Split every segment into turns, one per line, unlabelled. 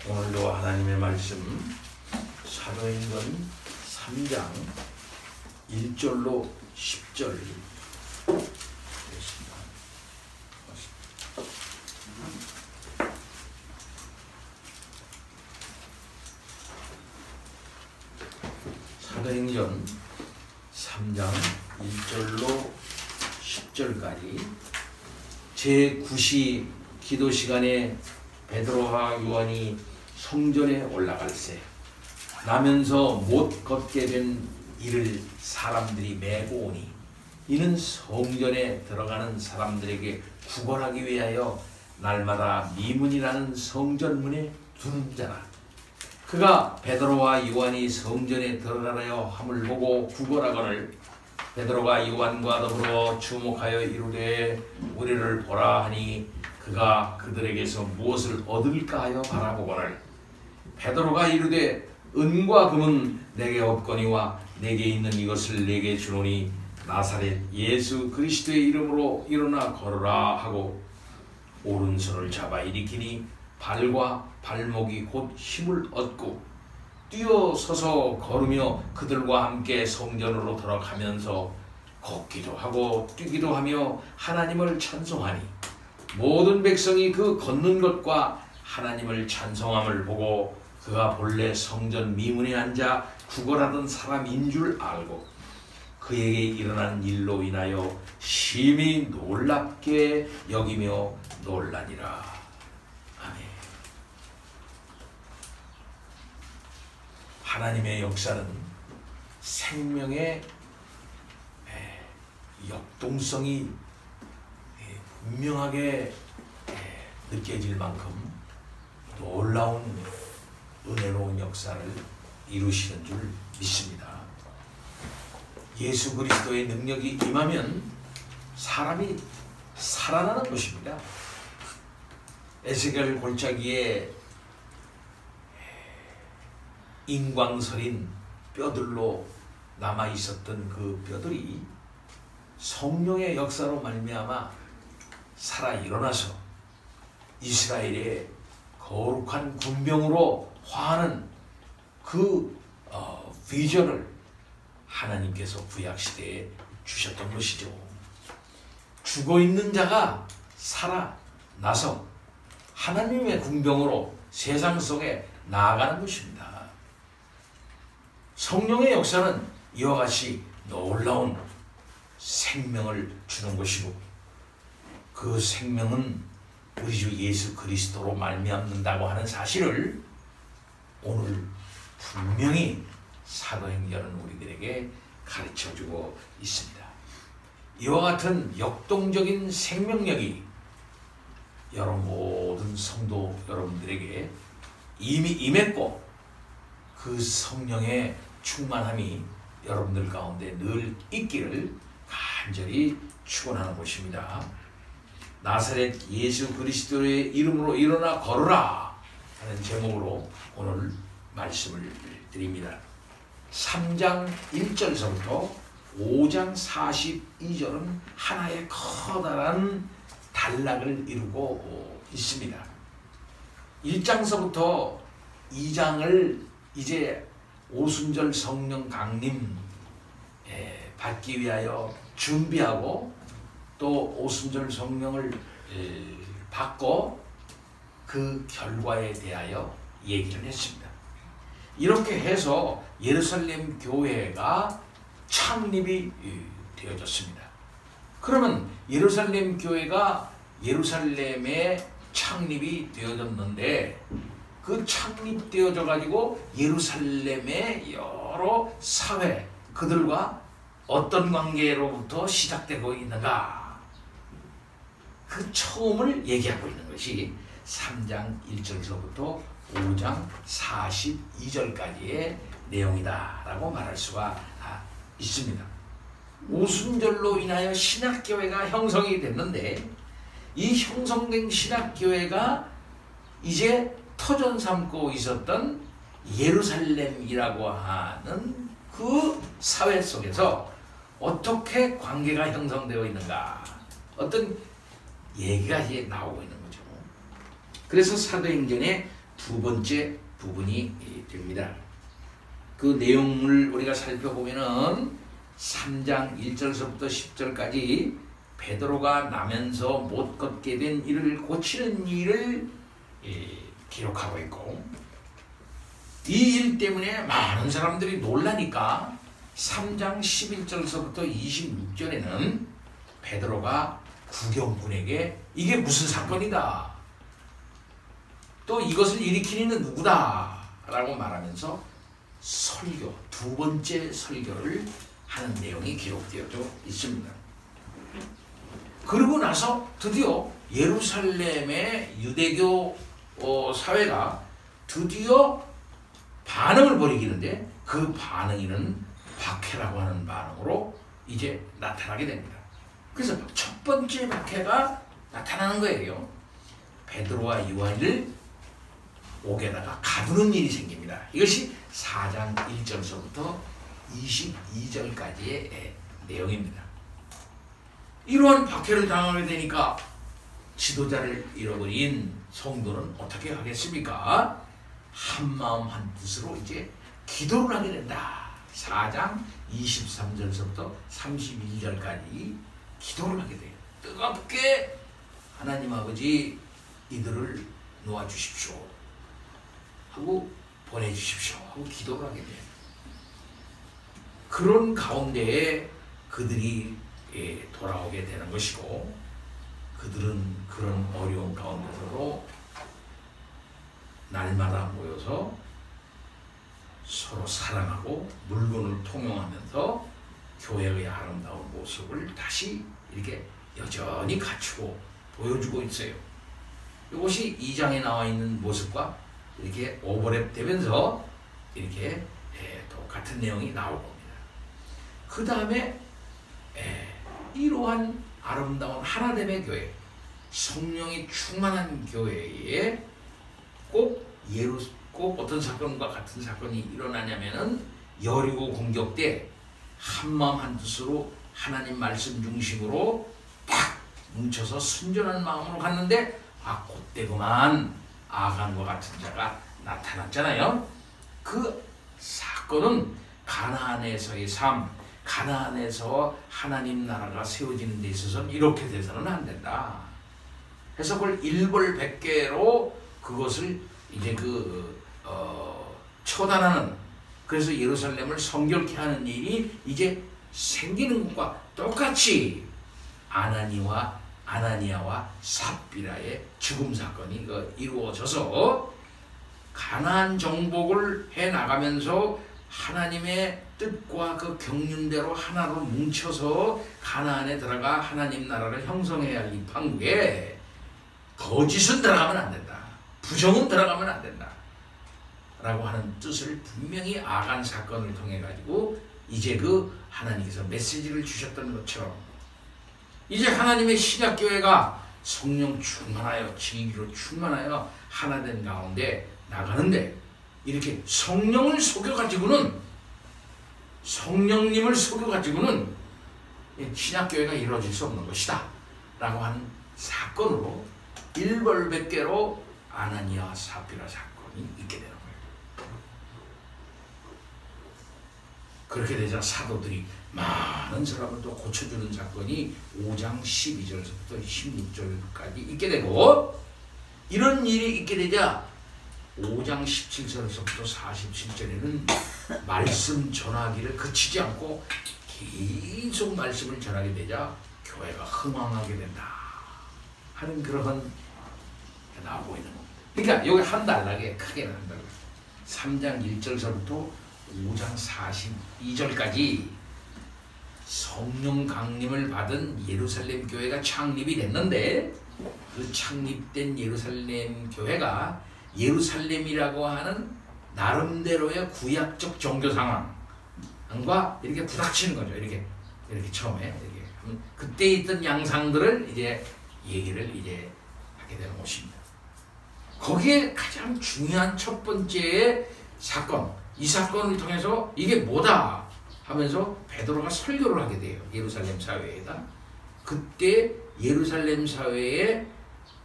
오늘도 하나님의 말씀 사도행전 3장 1절로 10절 되겠습니다. 사도행전 3장 1절로 10절까지 제9시 기도 시간에 베드로와 요한이 성전에 올라갈새 나면서 못 걷게 된 이를 사람들이 메고 오니 이는 성전에 들어가는 사람들에게 구걸하기 위하여 날마다 미문이라는 성전문에 두는 자라. 그가 베드로와 요한이 성전에 들어가려 함을 보고 구걸하거늘 베드로가 요한과 더불어 주목하여 이르되 우리를 보라 하니 그가 그들에게서 무엇을 얻을까 하여 바라보거늘 베드로가 이르되 은과 금은 내게 없거니와 내게 있는 이것을 내게 주노니 나사렛 예수 그리스도의 이름으로 일어나 걸으라 하고 오른손을 잡아 일으키니 발과 발목이 곧 힘을 얻고 뛰어서서 걸으며 그들과 함께 성전으로 들어가면서 걷기도 하고 뛰기도 하며 하나님을 찬송하니 모든 백성이 그 걷는 것과 하나님을 찬송함을 보고 그가 본래 성전 미문에 앉아 구걸하던 사람인 줄 알고 그에게 일어난 일로 인하여 심히 놀랍게 여기며 놀라니라. 아멘. 하나님의 역사는 생명의 역동성이 분명하게 느껴질 만큼 놀라운 은혜로운 역사를 이루시는 줄 믿습니다. 예수 그리스도의 능력이 임하면 사람이 살아나는 것입니다. 에스겔 골짜기에 인광설인 뼈들로 남아있었던 그 뼈들이 성령의 역사로 말미암아 살아 일어나서 이스라엘의 거룩한 군병으로 화하는 그 비전을 하나님께서 구약시대에 주셨던 것이죠. 죽어있는 자가 살아나서 하나님의 군병으로 세상 속에 나아가는 것입니다. 성령의 역사는 이와 같이 놀라운 생명을 주는 것이고 그 생명은 우리 주 예수 그리스도로 말미암는다고 하는 사실을 오늘 분명히 사도행전은 우리들에게 가르쳐주고 있습니다. 이와 같은 역동적인 생명력이 여러분 모든 성도 여러분들에게 이미 임했고 그 성령의 충만함이 여러분들 가운데 늘 있기를 간절히 축원하는 것입니다. 나사렛 예수 그리스도의 이름으로 일어나 걸으라 하는 제목으로 오늘 말씀을 드립니다. 3장 1절에서부터 5장 42절은 하나의 커다란 단락을 이루고 있습니다. 1장서부터 2장을 이제 오순절 성령 강림 받기 위하여 준비하고 또 오순절 성령을 받고 그 결과에 대하여 얘기를 했습니다. 이렇게 해서 예루살렘 교회가 창립이 되어졌습니다. 그러면 예루살렘 교회가 예루살렘에 창립이 되어졌는데 그 창립되어져 가지고 예루살렘의 여러 사회 그들과 어떤 관계로부터 시작되고 있는가 그 처음을 얘기하고 있는 것이 3장 1절서부터 5장 42절까지의 내용이다 라고 말할 수가 있습니다. 오순절로 인하여 신학교회가 형성이 됐는데 이 형성된 신학교회가 이제 터전 삼고 있었던 예루살렘이라고 하는 그 사회 속에서 어떻게 관계가 형성되어 있는가 어떤 얘기가 이제 나오고 있는 거죠. 그래서 사도행전의 두 번째 부분이 됩니다. 그 내용을 우리가 살펴보면은 3장 1절서부터 10절까지 베드로가 나면서 못 걷게 된 이를 고치는 일을 기록하고 있고, 이 일 때문에 많은 사람들이 놀라니까 3장 11절서부터 26절에는 베드로가 구경꾼에게 이게 무슨 사건이다, 또 이것을 일으킨 이는 누구다 라고 말하면서 설교, 두 번째 설교를 하는 내용이 기록되어져 있습니다. 그러고 나서 드디어 예루살렘의 유대교 사회가 드디어 반응을 벌이기는데, 그 반응이는 박해라고 하는 반응으로 이제 나타나게 됩니다. 그래서 첫 번째 박해가 나타나는 거예요. 베드로와 요한을 옥에다가 가두는 일이 생깁니다. 이것이 4장 1절서부터 22절까지의 내용입니다. 이러한 박해를 당하게 되니까 지도자를 잃어버린 성도는 어떻게 하겠습니까? 한마음 한뜻으로 이제 기도를 하게 된다. 4장 23절서부터 31절까지 기도를 하게 돼요. 뜨겁게 하나님 아버지 이들을 놓아주십시오 하고 보내주십시오 하고 기도를 하게 돼요. 그런 가운데에 그들이 돌아오게 되는 것이고, 그들은 그런 어려운 가운데서도 날마다 모여서 서로 사랑하고 물건을 통용하면서 교회의 아름다운 모습을 다시 이렇게 여전히 갖추고 보여주고 있어요. 이것이 2장에 나와 있는 모습과 이렇게 오버랩 되면서 이렇게 똑같은 내용이 나올 겁니다. 그 다음에 이러한 아름다운 하나됨의 교회, 성령이 충만한 교회에 꼭 어떤 사건과 같은 사건이 일어나냐면은 여리고 공격 때 한마음 한뜻으로 하나님 말씀 중심으로 딱 뭉쳐서 순전한 마음으로 갔는데, 그때 그만 아간과 같은 자가 나타났잖아요. 그 사건은 가나안에서의 삶, 가나안에서 하나님 나라가 세워지는 데 있어서는 이렇게 돼서는 안 된다 해서 그걸 일벌백계로 그것을 이제 처단하는, 그래서 예루살렘을 성결케 하는 일이 이제 생기는 것과 똑같이 아나니아와 삽비라의 죽음 사건이 이루어져서 가나안 정복을 해나가면서 하나님의 뜻과 그 경륜대로 하나로 뭉쳐서 가나안에 들어가 하나님 나라를 형성해야 할 이 판국에 거짓은 들어가면 안 된다, 부정은 들어가면 안 된다 라고 하는 뜻을 분명히 아간 사건을 통해 가지고 이제 하나님께서 메시지를 주셨던 것처럼 이제 하나님의 신약교회가 성령 충만하여 진리로 충만하여 하나된 가운데 나가는데, 이렇게 성령을 속여가지고는, 성령님을 속여가지고는 신약교회가 이루어질 수 없는 것이다 라고 하는 사건으로 일벌백계로 아나니아와 삽비라 사건이 있게 되는 거예요. 그렇게 되자 사도들이 많은 사람을 또 고쳐주는 사건이 5장 12절부터 16절까지 있게 되고, 이런 일이 있게 되자 5장 17절에서부터 47절에는 말씀 전하기를 그치지 않고 계속 말씀을 전하게 되자 교회가 흥왕하게 된다 하는 그러한 게 나오고 있는 겁니다. 그러니까 여기 한 단락에 크게는 한 단락, 3장 1절서부터 5장 42절까지 성령 강림을 받은 예루살렘 교회가 창립이 됐는데, 그 창립된 예루살렘 교회가 예루살렘이라고 하는 나름대로의 구약적 종교 상황과 이렇게 부닥치는 거죠. 이렇게 처음에 이렇게 그때 있던 양상들을 이제 얘기를 이제 하게 되는 것입니다. 거기에 가장 중요한 첫 번째 사건, 이 사건을 통해서 이게 뭐다 하면서 베드로가 설교를 하게 돼요. 예루살렘 사회에다. 그때 예루살렘 사회에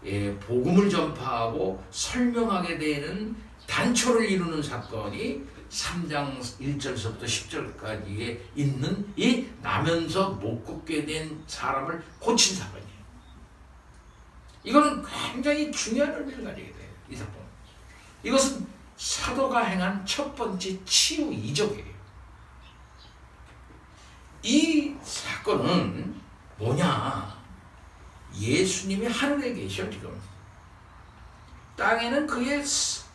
복음을 전파하고 설명하게 되는 단초를 이루는 사건이 3장 1절서부터 10절까지에 있는 이 나면서 못 걷게 된 사람을 고친 사건이에요. 이거는 굉장히 중요한 의미를 가지게 돼요. 이 사건. 이것은 사도가 행한 첫 번째 치유 이적이에요. 이 사건은 뭐냐? 예수님이 하늘에 계셔 지금. 땅에는 그의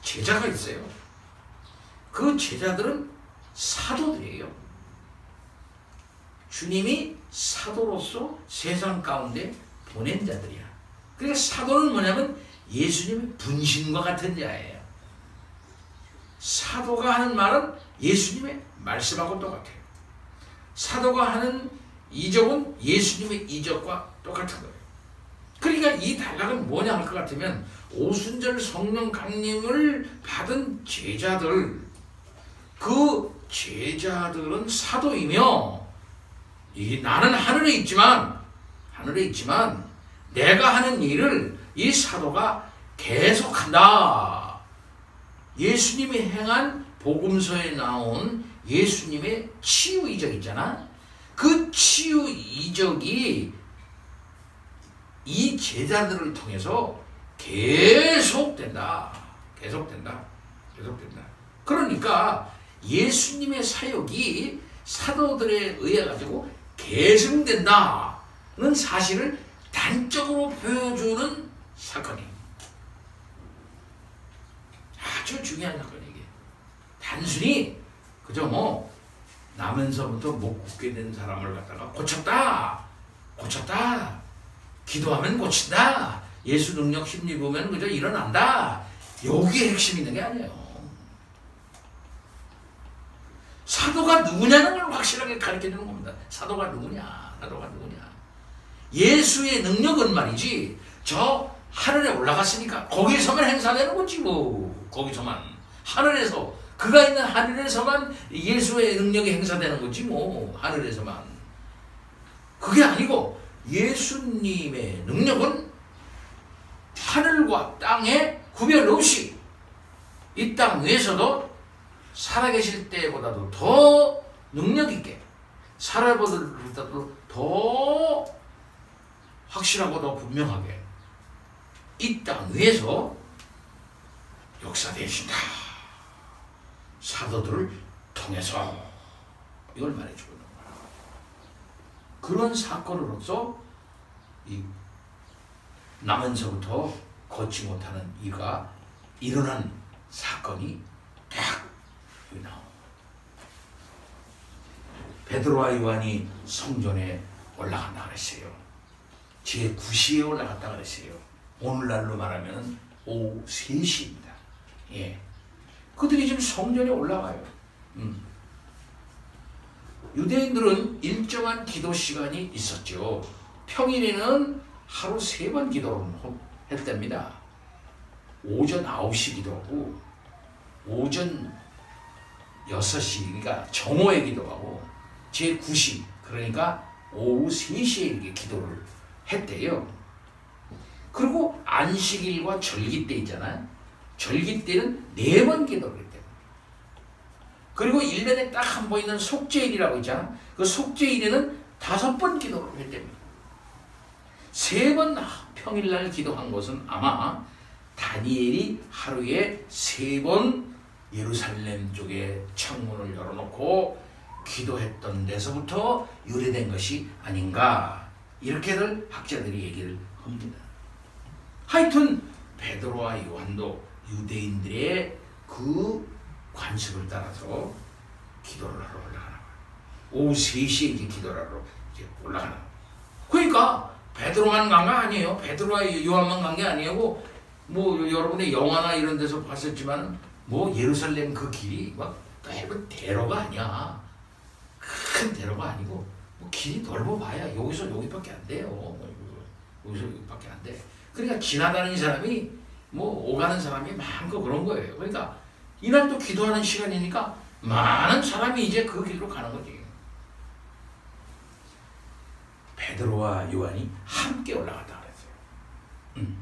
제자가 있어요. 그 제자들은 사도들이에요. 주님이 사도로서 세상 가운데 보낸 자들이야. 그러니까 사도는 뭐냐면 예수님의 분신과 같은 자예요. 사도가 하는 말은 예수님의 말씀하고 똑같아요. 사도가 하는 이적은 예수님의 이적과 똑같은 거예요. 그러니까 이 단락은 뭐냐 할 것 같으면 오순절 성령 강림을 받은 제자들, 그 제자들은 사도이며 나는 하늘에 있지만 내가 하는 일을 이 사도가 계속한다. 예수님이 행한 복음서에 나온 예수님의 치유 이적 있잖아. 그 치유 이적이 이 제자들을 통해서 계속된다. 그러니까 예수님의 사역이 사도들에 의해 가지고 계승된다는 사실을 단적으로 보여주는 사건이에요. 아주 중요한 사건이에요. 단순히 그저 뭐 나면서부터 못 걷게 된 사람을 갖다가 고쳤다. 기도하면 고친다. 예수 능력 힘입으면 그저 일어난다. 여기에 핵심이 있는 게 아니에요. 사도가 누구냐는 걸 확실하게 가르쳐주는 겁니다. 사도가 누구냐. 예수의 능력은 말이지 저 하늘에 올라갔으니까 거기서만 행사되는 거지 뭐. 거기서만 하늘에서 그가 있는 하늘에서만 예수의 능력이 행사되는 거지 뭐. 하늘에서만. 그게 아니고 예수님의 능력은 하늘과 땅에 구별 없이 이 땅 위에서도 살아계실 때보다도 더 능력있게 살아보다도 더 확실하고 더 분명하게 이 땅 위에서 역사되신다. 사도들을 통해서 이걸 말해주고 있는 거야. 그런 사건으로서 이 나면서부터 걷지 못하는 이가 일어난 사건이 딱 나옵니다. 베드로와 요한이 성전에 올라간다 그랬어요. 제9시에 올라갔다 그랬어요. 오늘날로 말하면 오후 3시입니다. 예. 그들이 지금 성전에 올라가요. 유대인들은 일정한 기도 시간이 있었죠. 평일에는 하루 3번 기도를 했답니다. 오전 9시 기도하고 오전 6시 그러니까 정오에 기도하고 제9시 그러니까 오후 3시에 이렇게 기도를 했대요. 그리고 안식일과 절기 때 있잖아요. 절기 때는 4번 기도를 했대요. 그리고 1년에 딱 한 번 있는 속죄일이라고 있잖아. 그 속죄일에는 5번 기도를 했답니다. 3번 평일날 기도한 것은 아마 다니엘이 하루에 3번 예루살렘 쪽에 창문을 열어놓고 기도했던 데서부터 유래된 것이 아닌가 이렇게들 학자들이 얘기를 합니다. 하여튼 베드로와 요한도 유대인들의 그 관습을 따라서 기도를 하러 올라가는 거예요. 오후 3시에 이제 기도를 하러 이제 올라가는 거예요. 그러니까 베드로만 간 거 아니에요. 베드로와 요한만 간 게 아니고 뭐 여러분의 영화나 이런 데서 봤었지만 뭐 예루살렘 그 길이 막 넓은 대로가 아니야. 큰 대로가 아니고 뭐 길이 넓어봐야 여기서 여기밖에 안 돼요. 여기서 여기밖에 안 돼. 그러니까 지나다니는 사람이 뭐 오가는 사람이 많고 그런 거예요. 그러니까 이날도 기도하는 시간이니까 많은 사람이 이제 그 길로 가는 거지. 베드로와 요한이 함께 올라갔다 그랬어요.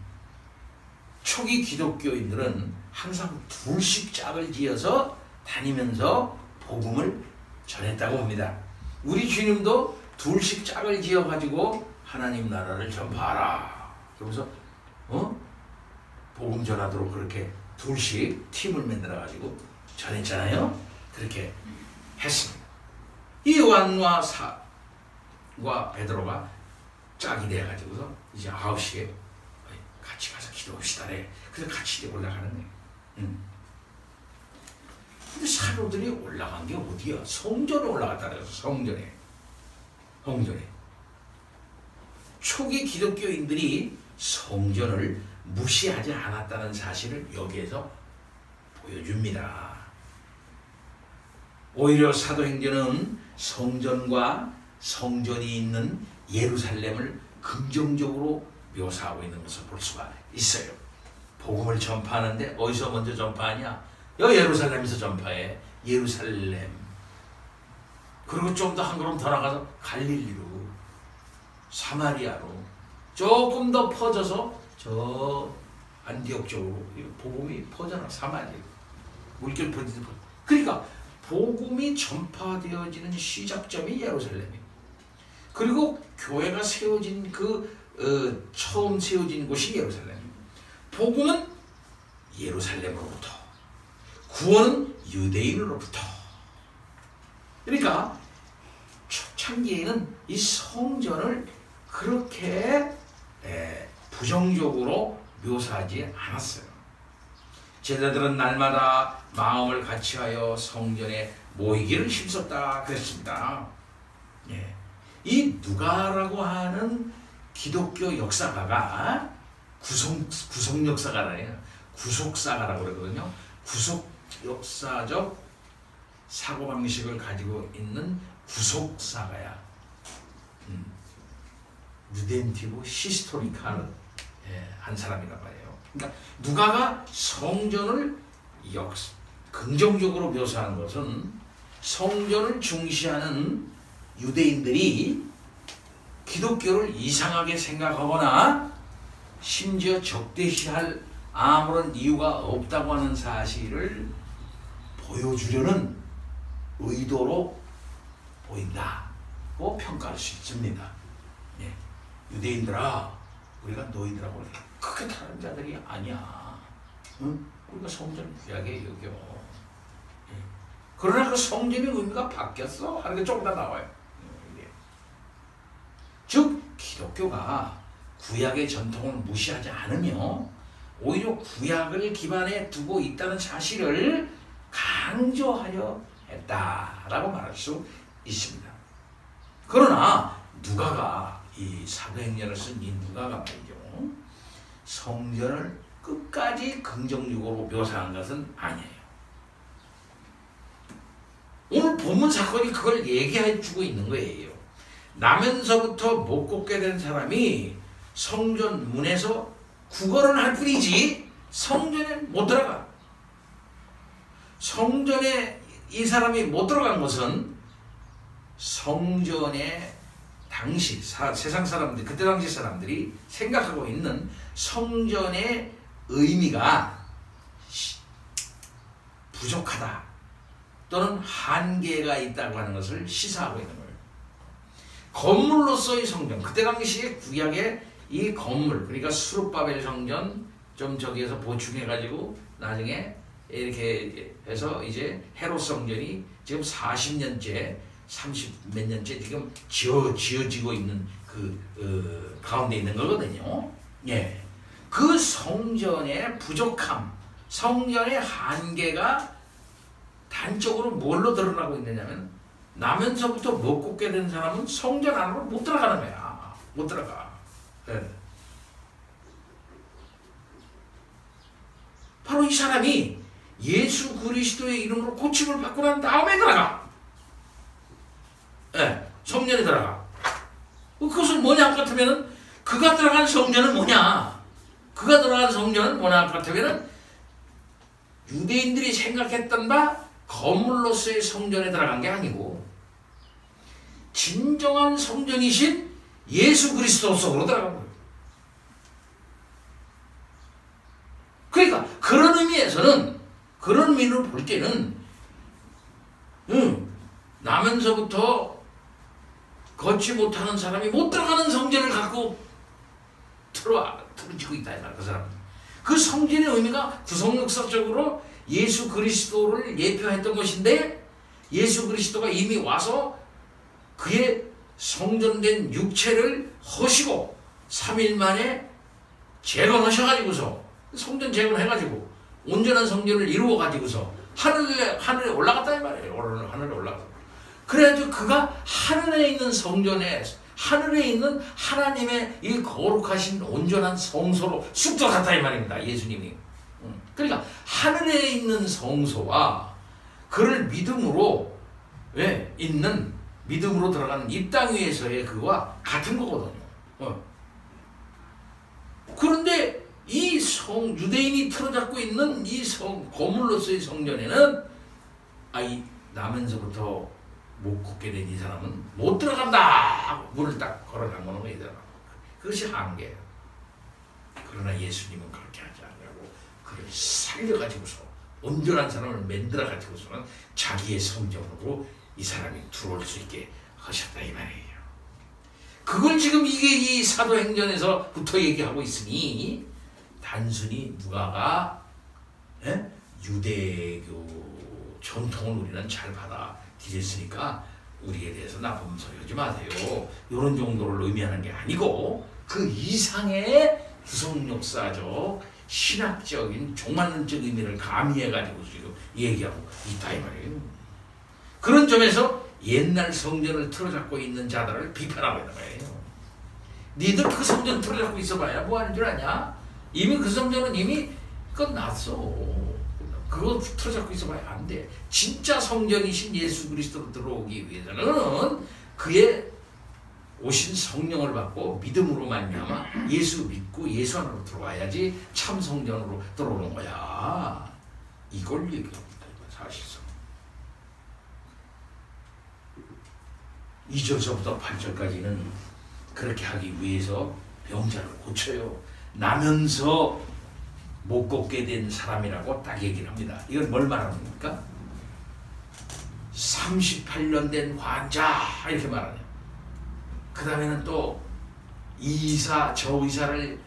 초기 기독교인들은 항상 둘씩 짝을 지어서 다니면서 복음을 전했다고 합니다. 우리 주님도 둘씩 짝을 지어가지고 하나님 나라를 전파하라. 그러면서 복음 전하도록 그렇게 둘씩 팀을 만들어가지고 전했잖아요. 그렇게 했습니다. 이 요한과 베드로가 짝이 돼가지고서 이제 9시에 같이 가서 기도합시다래. 그래서 같이 올라가는 거예요. 근데 사도들이 올라간 게 어디야? 성전에 올라갔다 그래서 성전에. 초기 기독교인들이 성전을 무시하지 않았다는 사실을 여기에서 보여줍니다. 오히려 사도행전은 성전과 성전이 있는 예루살렘을 긍정적으로 묘사하고 있는 것을 볼 수가 있어요. 복음을 전파하는데 어디서 먼저 전파하냐? 예루살렘에서 전파해. 예루살렘. 그리고 좀 더 한 걸음 더 나가서 갈릴리로, 사마리아로 조금 더 퍼져서 저 안디옥 쪽으로 복음이 퍼져나. 사마리아 물결 퍼지듯. 그러니까 복음이 전파되어지는 시작점이 예루살렘이에요. 그리고 교회가 세워진 처음 세워진 곳이 예루살렘. 복음은 예루살렘으로부터, 구원은 유대인으로부터. 그러니까 초창기에는 이 성전을 그렇게 부정적으로 묘사하지 않았어요. 제자들은 날마다 마음을 같이하여 성전에 모이기를 힘썼다 그랬습니다. 이 누가라고 하는 기독교 역사가가 구속 역사가가 아니라 구속사가라고 그러거든요. 구속 역사적 사고방식을 가지고 있는 구속사가야. 리덴티브 히스토리칼 한 사람이라고 해요. 그러니까 누가가 성전을 긍정적으로 묘사하는 것은 성전을 중시하는 유대인들이 기독교를 이상하게 생각하거나 심지어 적대시할 아무런 이유가 없다고 하는 사실을 보여주려는 의도로 보인다고 평가할 수 있습니다. 유대인들아, 우리가 너희들하고 크게 다른 자들이 아니야. 우리가 성전을 귀하게 여겨. 그러나 그 성전의 의미가 바뀌었어 하는 게 조금 더 나와요. 즉 기독교가 구약의 전통을 무시하지 않으며 오히려 구약을 기반에 두고 있다는 사실을 강조하려 했다라고 말할 수 있습니다. 그러나 누가가 이 사도행전을 쓴 이 누가가 말이죠, 성전을 끝까지 긍정적으로 묘사한 것은 아니에요. 오늘 본문 사건이 그걸 얘기해 주고 있는 거예요. 나면서부터 못 걷게 된 사람이 성전 문에서 구걸은 할 뿐이지 성전에 못 들어가. 성전에 이 사람이 못 들어간 것은 성전에 당시 세상 사람들, 그때 당시 사람들이 생각하고 있는 성전의 의미가 부족하다 또는 한계가 있다고 하는 것을 시사하고 있는 거예요. 건물로서의 성전, 그때 당시에 구약의 이 건물, 그러니까 수룹바벨 성전 좀 저기에서 보충해가지고 나중에 이렇게 해서 이제 헤롯 성전이 지금 40년째 30몇 년째 지금 지어지고 있는 그 가운데 있는 거거든요. 그 성전의 부족함, 성전의 한계가 단적으로 뭘로 드러나고 있느냐면 나면서부터 못 걷게 된 사람은 성전 안으로 못 들어가는 거야. 못 들어가. 바로 이 사람이 예수 그리스도의 이름으로 고침을 받고 난 다음에 들어가. 성전에 들어가. 그것은 뭐냐 같으면은 그가 들어간 성전은 뭐냐? 그가 들어간 성전은 뭐냐 같으면은 유대인들이 생각했던 바 건물로서의 성전에 들어간 게 아니고 진정한 성전이신 예수 그리스도 속으로 들어간 거예요. 면에서는 그런 면으로 볼 때는 나면서부터 걷지 못하는 사람이 못 들어가는 성전을 갖고 틀어지고 있다. 그 사람. 그 성전의 의미가 구속역사적으로 예수 그리스도를 예표했던 것인데 예수 그리스도가 이미 와서 그의 성전된 육체를 허시고 3일 만에 재건하셔가지고서 성전 재건해가지고 온전한 성전을 이루어가지고서 하늘에 올라갔다 이 말이에요. 하늘에 올라가서. 그래가지고 그가 하늘에 있는 성전에 하늘에 있는 하나님의 이 거룩하신 온전한 성소로 쑥 들어갔다 이 말입니다. 예수님이. 그러니까 하늘에 있는 성소와 그를 믿음으로 있는 믿음으로 들어가는 이 땅 위에서의 그와 같은 거거든요. 그런데 이 유대인이 틀어잡고 있는 이 거물로서의 성전에는 이 나면서부터 못 걷게 된 이 사람은 못 들어간다. 문을 딱 걸어간 거는 왜 들어가? 그것이 한계예요. 그러나 예수님은 그렇게 하지 않냐고 그를 살려가지고서 온전한 사람을 만들어가지고서는 자기의 성전으로 이 사람이 들어올 수 있게 하셨다 이 말이에요. 그걸 지금 이 사도행전에서부터 얘기하고 있으니 단순히 누가가 유대교 전통을 우리는 잘 받아들였으니까 우리에 대해서 나쁜 소리 하지 마세요. 이런 정도를 의미하는 게 아니고 그 이상의 구속역사적 신학적인 종말론적 의미를 가미해가지고 지금 얘기하고 있다 이 말이에요. 그런 점에서 옛날 성전을 틀어잡고 있는 자들을 비판하고 있는 거예요. 니들 그 성전 틀어잡고 있어봐야 뭐 하는 줄 아냐? 이미 그 성전은 이미 끝났어. 그거 틀어잡고 있어봐야 안 돼. 진짜 성전이신 예수 그리스도로 들어오기 위해서는 그의 오신 성령을 받고 믿음으로 말미암아 예수 믿고 예수 안으로 들어와야지 참 성전으로 들어오는 거야. 이걸 얘기합니다. 사실상 2절서부터 8절까지는 그렇게 하기 위해서 병자를 고쳐요. 나면서 못 걷게 된 사람이라고 딱 얘기를 합니다. 이건 뭘 말하는 겁니까? 38년 된 환자 이렇게 말하네요. 그 다음에는 또 저 의사를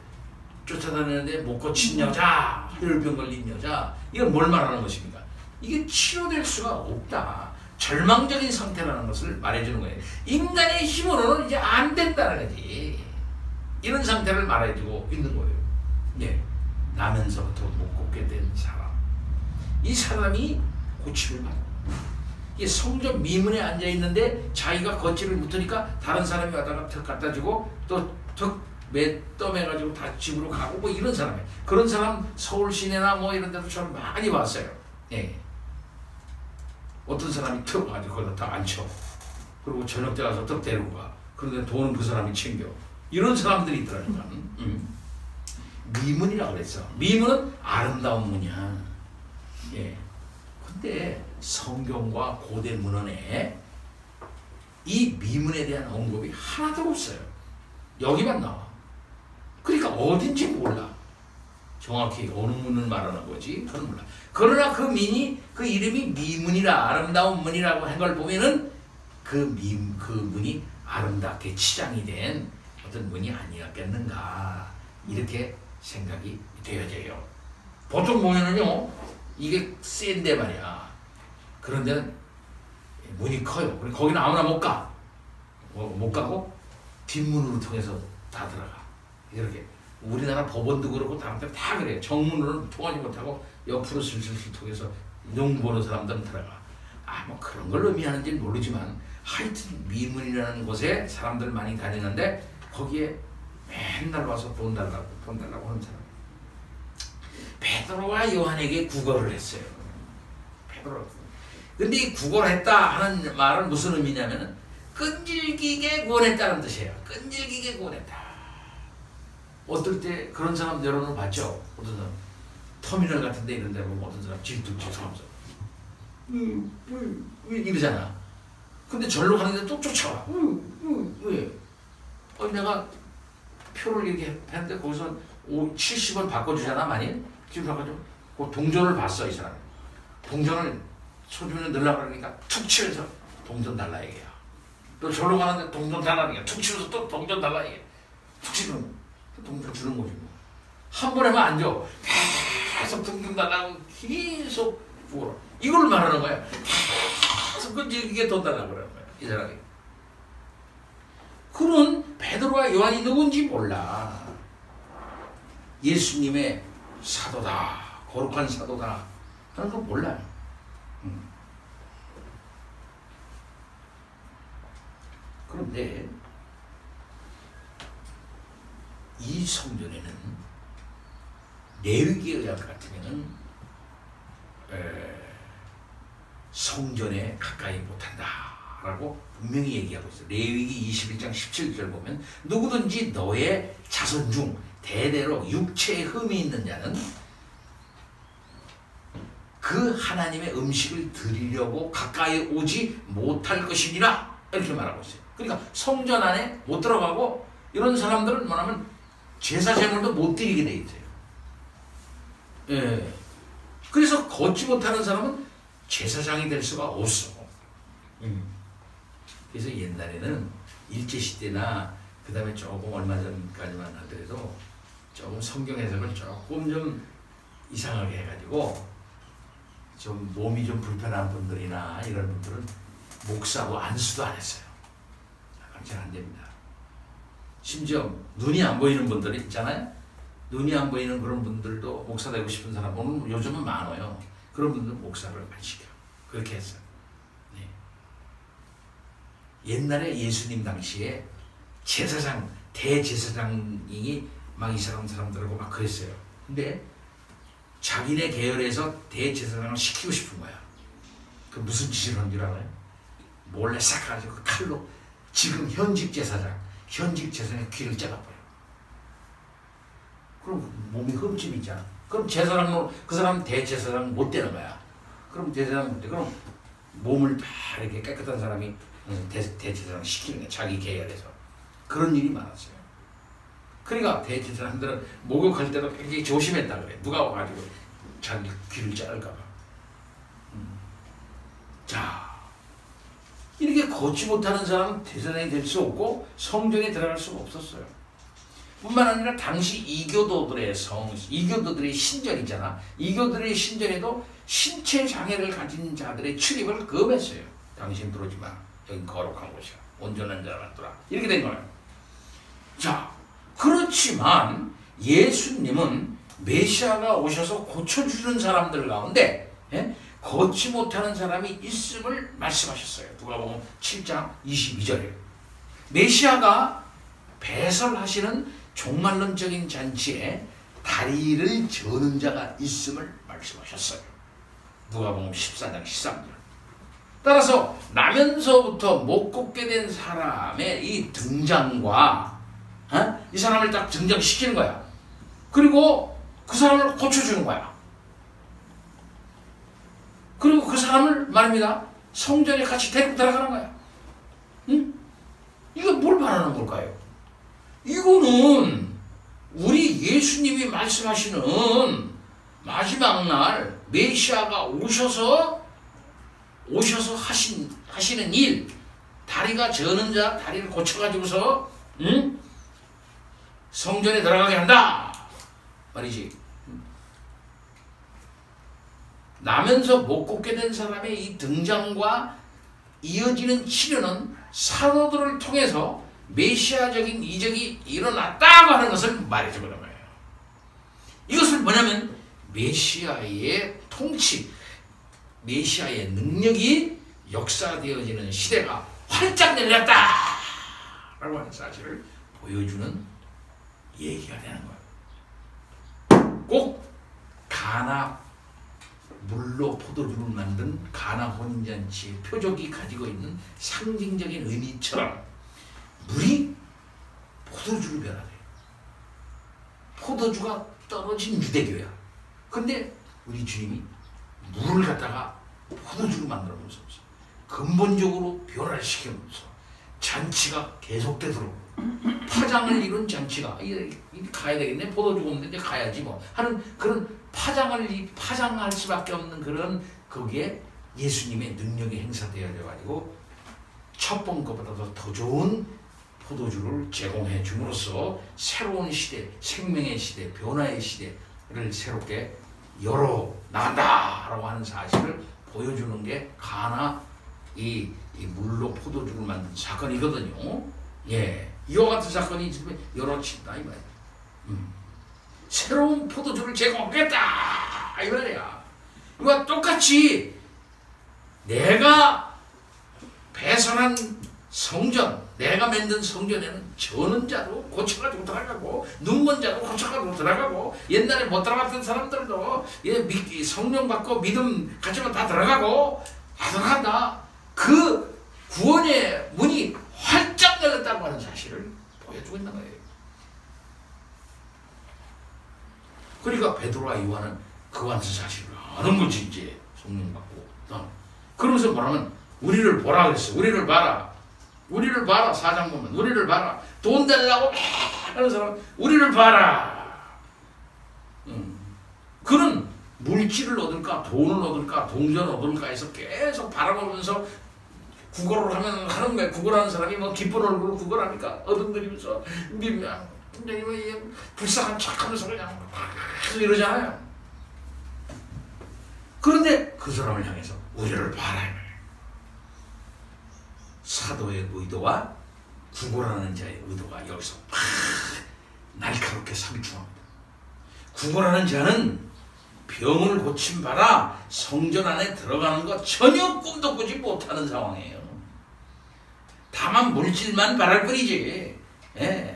쫓아다니는데 못 고친 여자, 혈병 걸린 여자, 이건 뭘 말하는 것입니까? 이게 치료될 수가 없다. 절망적인 상태라는 것을 말해주는 거예요. 인간의 힘으로는 이제 안 된다는 거지. 이런 상태를 말해주고 있는 거예요. 네. 나면서부터 못 걷게 된 사람. 이 사람이 고침을 받아. 이 성전 미문에 앉아 있는데 자기가 걷지를 못하니까 다른 사람이 와다가 턱 갖다 주고 또 턱 떠매가지고 다 집으로 가고 뭐 이런 사람이에요. 그런 사람 서울 시내나 뭐 이런 데도 저는 많이 봤어요. 예. 어떤 사람이 턱 가지고 거기다 다 앉혀. 그리고 저녁 때 가서 턱 데리고 가. 그런데 돈은 그 사람이 챙겨. 이런 사람들이 있더라니까. 미문이라고 그랬어. 미문은 아름다운 문이야. 예. 근데 성경과 고대 문헌에 이 미문에 대한 언급이 하나도 없어요. 여기만 나와. 그러니까 어딘지 몰라. 정확히 어느 문을 말하는 거지 그건 몰라. 그러나 그 이름이 미문이라 아름다운 문이라고 한 걸 보면은 그 문이 아름답게 치장이 된 어떤 문이 아니었겠는가 이렇게 생각이 되어져요. 보통 보면은요 이게 센데 말이야. 그런 데는 문이 커요. 거기는 아무나 못 가. 못 가고 뒷문으로 통해서 다 들어가. 이렇게 우리나라 법원도 그렇고 다른 데 다 그래요. 정문으로는 통하지 못하고 옆으로 슬슬 통해서 눈 보는 사람들은 들어가. 뭐 그런 걸 의미하는지는 모르지만 하여튼 미문이라는 곳에 사람들 많이 다니는데 거기에 맨날 와서 돈 달라고 하는 사람. 베드로와 요한에게 구걸을 했어요. 베드로. 근데 이 구걸했다 하는 말은 무슨 의미냐면은 끈질기게 구원했다는 뜻이에요. 끈질기게 구원했다. 어떨 때 그런 사람 여러분 봤죠? 어떤 사람 터미널 같은 데 이런 데 보면 어떤 사람 질투하면서 이러잖아. 근데 절로 가는데 또 쫓아와. 왜? 내가 표를 이렇게 했는데 거기서 70원 바꿔주잖아, 만일? 지금 바꿔줘. 그 동전을 봤어, 이 사람이. 동전을 소주머니에 넣으려고 그러니까 툭 치면서 동전 달라 얘기야. 또 절로 가는데 동전 달라는 게 툭 치면서 또 동전 달라 얘기해. 툭 치면 동전 주는 거지 뭐. 한 번에만 안 줘. 계속 동전 달라고 계속 부어라. 이걸 말하는 거야. 계속 이게 돈 달라고 그러는 거야, 이 사람이. 그런 베드로와 요한이 누군지 몰라. 예수님의 사도다, 거룩한 사도다 하는 거 몰라요. 그런데 이 성전에는 레위기에 의할 것 같으면은 성전에 가까이 못한다라고 분명히 얘기하고 있어요. 레위기 21장 17절 보면 누구든지 너의 자손 중 대대로 육체에 흠이 있는 자는 그 하나님의 음식을 드리려고 가까이 오지 못할 것이니라 이렇게 말하고 있어요. 그러니까 성전 안에 못 들어가고 이런 사람들은 뭐냐면 제사 제물도 못 드리게 돼 있어요. 예. 그래서 걷지 못하는 사람은 제사장이 될 수가 없어. 그래서 옛날에는 일제시대나 그 다음에 조금 얼마 전까지만 하더라도 조금 성경 해석을 조금 좀 이상하게 해가지고 좀 몸이 좀 불편한 분들이나 이런 분들은 목사고 안수도 안 했어요. 잘 안 됩니다. 심지어 눈이 안 보이는 분들 있잖아요. 눈이 안 보이는 그런 분들도 목사 되고 싶은 사람 오늘 요즘은 많아요. 그런 분들은 목사를 안 시켜. 그렇게 했어요. 네. 옛날에 예수님 당시에 제사장, 대제사장이 막 이스라엘 사람들하고 막 그랬어요. 근데 자기네 계열에서 대제사장을 시키고 싶은 거야. 그 무슨 짓을 한 줄 알아요? 몰래 싹 가지고 칼로 지금 현직 제사장의 귀를 잘라버려. 그럼 몸이 흠집이 있잖아. 그럼 제사장으로 그 사람 대제사장 못 되는 거야. 그럼 대제사장 못 돼. 그럼 몸을 다 이렇게 깨끗한 사람이 대제사장 시키는 거야. 자기 계열에서. 그런 일이 많았어요. 그러니까 대제사장들은 목욕할 때도 굉장히 조심했다 그래. 누가 와가지고 자기 귀를 자를까 봐. 자, 이렇게 걷지 못하는 사람은 대제사장이 될 수 없고 성전에 들어갈 수가 없었어요. 뿐만 아니라 당시 이교도들의 이교도들의 신전 있잖아. 이교도들의 신전에도 신체 장애를 가진 자들의 출입을 금했어요. 당신 들어오지 마. 여기 거룩한 곳이야. 온전한 자만 들어와. 이렇게 된 거예요. 자, 그렇지만 예수님은 메시아가 오셔서 고쳐주는 사람들 가운데 걷지 못하는 사람이 있음을 말씀하셨어요. 누가복음 7장 22절에 메시아가 배설하시는 종말론적인 잔치에 다리를 저는 자가 있음을 말씀하셨어요. 누가복음 14장 13절. 따라서 나면서부터 못 걷게 된 사람의 이 등장과 이 사람을 딱 등장시키는 거야. 그리고 그 사람을 고쳐주는 거야. 그리고 그 사람을 말입니다. 성전에 같이 데리고 들어가는 거야. 응? 이거 뭘 말하는 걸까요? 이거는 우리 예수님이 말씀하시는 마지막 날 메시아가 오셔서 하시는 일, 다리가 저는 자 다리를 고쳐가지고서 성전에 들어가게 한다 말이지. 나면서 못 걷게 된 사람의 이 등장과 이어지는 치료는 사도들을 통해서 메시아적인 이적이 일어났다고 하는 것을 말해주는 거예요. 이것은 뭐냐면 메시아의 통치, 메시아의 능력이 역사되어지는 시대가 활짝 열렸다 라고 하는 사실을 보여주는 얘기가 되는 거예요. 꼭 가나 물로 포도주를 만든 가나 혼인잔치의 표적이 가지고 있는 상징적인 의미처럼 물이 포도주로 변화돼요. 포도주가 떨어진 유대교야. 근데 우리 주님이 물을 갖다가 포도주로 만들어놓으면서 근본적으로 변화를 시켜놓으면서 잔치가 계속되도록 파장을 이룬 잔치가 가야 되겠네. 포도주가 없는데 이제 가야지 뭐 하는 그런 파장할 수밖에 없는 그런 거기에 예수님의 능력이 행사되어져 가지고 첫 번 것보다도 더 좋은 포도주를 제공해 줌으로써 새로운 시대, 생명의 시대, 변화의 시대를 새롭게 열어 나간다라고 하는 사실을 보여주는 게 가나 이 물로 포도주를 만든 사건이거든요. 예, 이와 같은 사건이 지금 열어친다 이 말이야. 새로운 포도주를 제공하겠다 이 말이야. 이와 똑같이 내가 배설한 성전, 내가 만든 성전에는 저는 자도 고쳐가지고 들어가고 눈먼 자도 고쳐가지고 들어가고 옛날에 못 들어갔던 사람들도 성령 받고 믿음 가지고 다 들어가고 다 들어간다. 그 구원의 문이 활짝 열렸다고 하는 사실을 보여주고 있는 거예요. 그러니까 베드로와 요한은 그와 같은 사실을 아는 거지 이제 성령 받고. 그러면서 뭐라면 우리를 보라 그랬어. 우리를 봐라. 우리를 봐라. 4장 보면 우리를 봐라. 돈 달라고 하는 사람 우리를 봐라. 그는 물질을 얻을까 돈을 얻을까 동전을 얻을까 해서 계속 바라보면서 구걸을 하는 거야. 구걸하는 사람이 뭐 기쁜 얼굴로 구걸하니까 어른들이면서 민망 불쌍한 척하면서 그냥 계속 이러잖아요. 그런데 그 사람을 향해서 우리를 봐라. 사도의 의도와 구걸하는 자의 의도가 여기서 날카롭게 상충합니다. 구걸하는 자는 병을 고친 바라 성전 안에 들어가는 거 전혀 꿈도 꾸지 못하는 상황이에요. 다만 물질만 바랄 뿐이지.